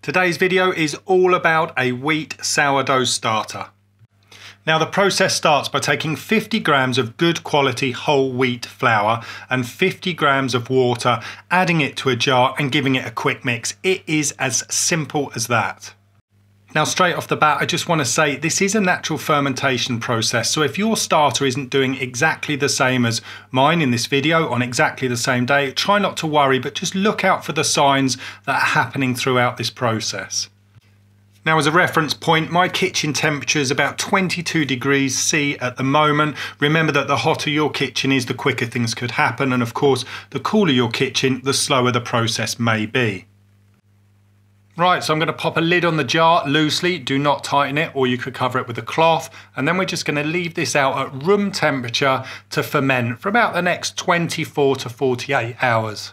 Today's video is all about a wheat sourdough starter. Now the process starts by taking 50 grams of good quality whole wheat flour and 50 grams of water, adding it to a jar and giving it a quick mix. It is as simple as that. Now straight off the bat, I just want to say this is a natural fermentation process. So if your starter isn't doing exactly the same as mine in this video on exactly the same day, try not to worry, but just look out for the signs that are happening throughout this process. Now as a reference point, my kitchen temperature is about 22 degrees C at the moment. Remember that the hotter your kitchen is, the quicker things could happen. And of course, the cooler your kitchen, the slower the process may be. Right, so I'm going to pop a lid on the jar loosely, do not tighten it, or you could cover it with a cloth, and then we're just going to leave this out at room temperature to ferment for about the next 24 to 48 hours.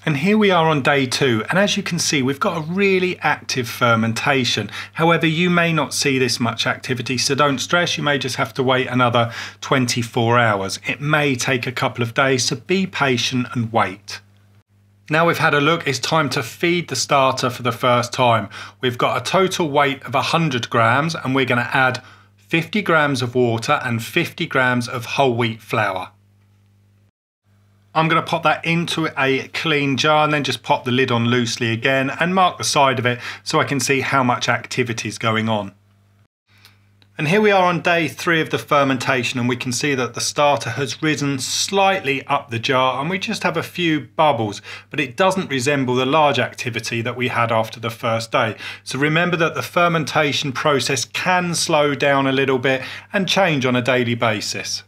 And here we are on day 2, and as you can see we've got a really active fermentation. However, you may not see this much activity, so don't stress, you may just have to wait another 24 hours. It may take a couple of days, so be patient and wait. Now we've had a look, it's time to feed the starter for the first time. We've got a total weight of 100 grams and we're going to add 50 grams of water and 50 grams of whole wheat flour. I'm going to pop that into a clean jar and then just pop the lid on loosely again and mark the side of it so I can see how much activity is going on. And here we are on day 3 of the fermentation, and we can see that the starter has risen slightly up the jar and we just have a few bubbles, but it doesn't resemble the large activity that we had after the first day. So remember that the fermentation process can slow down a little bit and change on a daily basis.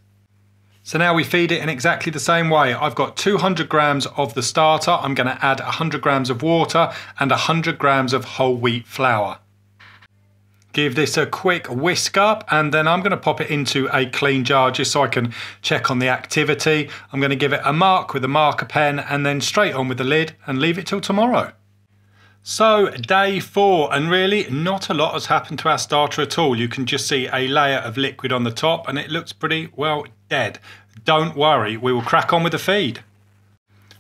So now we feed it in exactly the same way. I've got 200 grams of the starter. I'm going to add 100 grams of water and 100 grams of whole wheat flour. Give this a quick whisk up and then I'm going to pop it into a clean jar just so I can check on the activity. I'm going to give it a mark with a marker pen and then straight on with the lid and leave it till tomorrow. So day 4, and really not a lot has happened to our starter at all. You can just see a layer of liquid on the top and it looks pretty well dead. Don't worry, we will crack on with the feed.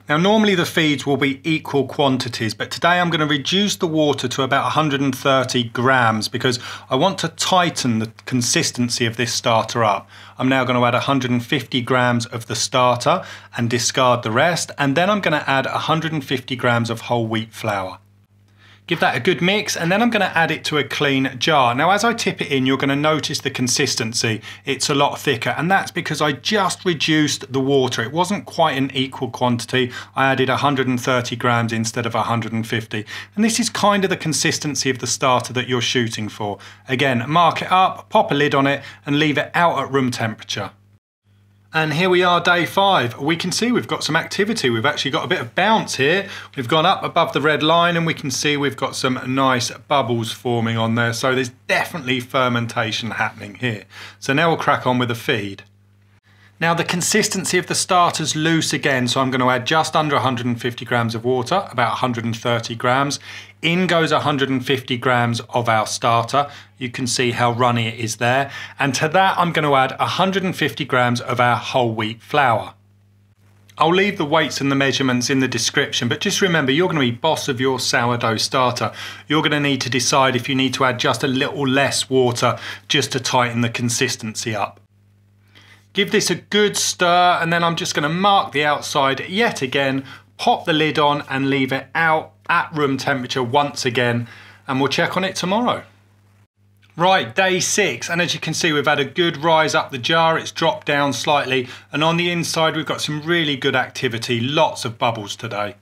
Now normally the feeds will be equal quantities, but today I'm going to reduce the water to about 130 grams because I want to tighten the consistency of this starter up. I'm now going to add 150 grams of the starter and discard the rest, and then I'm going to add 150 grams of whole wheat flour. Give that a good mix and then I'm going to add it to a clean jar. Now as I tip it in, you're going to notice the consistency. It's a lot thicker, and that's because I just reduced the water. It wasn't quite an equal quantity. I added 130 grams instead of 150. And this is kind of the consistency of the starter that you're shooting for. Again, mark it up, pop a lid on it and leave it out at room temperature. And here we are, day 5. We can see we've got some activity. We've actually got a bit of bounce here. We've gone up above the red line and we can see we've got some nice bubbles forming on there. So there's definitely fermentation happening here. So now we'll crack on with the feed. Now the consistency of the starter's loose again, so I'm going to add just under 150 grams of water, about 130 grams. In goes 150 grams of our starter. You can see how runny it is there. And to that I'm going to add 150 grams of our whole wheat flour. I'll leave the weights and the measurements in the description, but just remember you're going to be boss of your sourdough starter. You're going to need to decide if you need to add just a little less water just to tighten the consistency up. Give this a good stir and then I'm just going to mark the outside yet again, pop the lid on and leave it out at room temperature once again, and we'll check on it tomorrow. Right, day 6, and as you can see we've had a good rise up the jar, it's dropped down slightly, and on the inside we've got some really good activity, lots of bubbles today.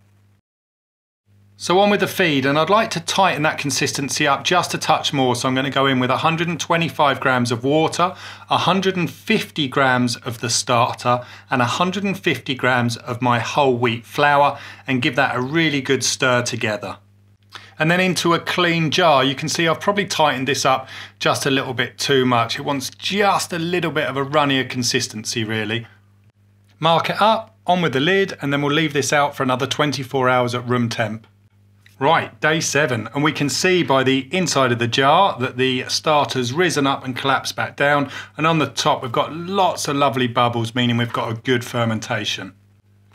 So on with the feed, and I'd like to tighten that consistency up just a touch more, so I'm going to go in with 125 grams of water, 150 grams of the starter and 150 grams of my whole wheat flour, and give that a really good stir together. And then into a clean jar. You can see I've probably tightened this up just a little bit too much. It wants just a little bit of a runnier consistency really. Mark it up, on with the lid, and then we'll leave this out for another 24 hours at room temp. Right, day 7, and we can see by the inside of the jar that the starter's risen up and collapsed back down, and on the top we've got lots of lovely bubbles, meaning we've got a good fermentation.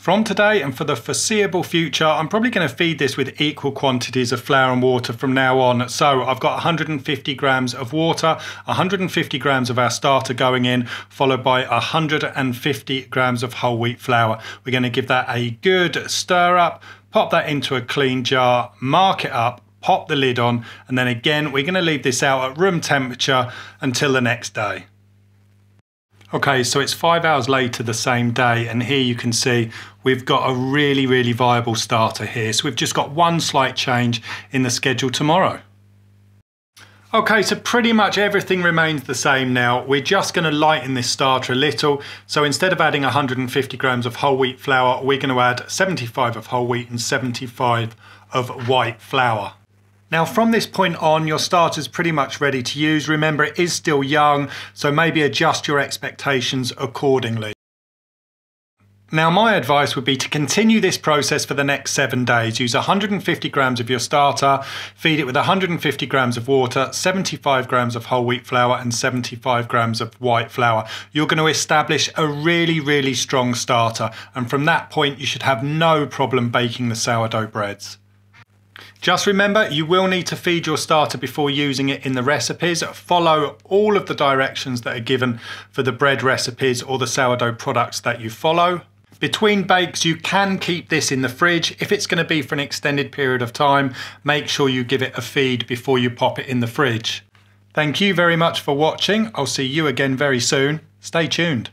From today and for the foreseeable future, I'm probably going to feed this with equal quantities of flour and water from now on. So I've got 150 grams of water, 150 grams of our starter going in, followed by 150 grams of whole wheat flour. We're going to give that a good stir up, pop that into a clean jar, mark it up, pop the lid on, and then again, we're going to leave this out at room temperature until the next day. Okay, so it's 5 hours later the same day, and here you can see we've got a really viable starter here. So we've just got one slight change in the schedule tomorrow. Okay, so pretty much everything remains the same now. We're just going to lighten this starter a little. So instead of adding 150 grams of whole wheat flour, we're going to add 75 of whole wheat and 75 of white flour. Now from this point on, your starter's pretty much ready to use. Remember, it is still young, so maybe adjust your expectations accordingly. Now my advice would be to continue this process for the next 7 days. Use 150 grams of your starter, feed it with 150 grams of water, 75 grams of whole wheat flour and 75 grams of white flour. You're going to establish a really strong starter, and from that point you should have no problem baking the sourdough breads. Just remember, you will need to feed your starter before using it in the recipes. Follow all of the directions that are given for the bread recipes or the sourdough products that you follow. Between bakes, you can keep this in the fridge. If it's going to be for an extended period of time, make sure you give it a feed before you pop it in the fridge. Thank you very much for watching. I'll see you again very soon. Stay tuned.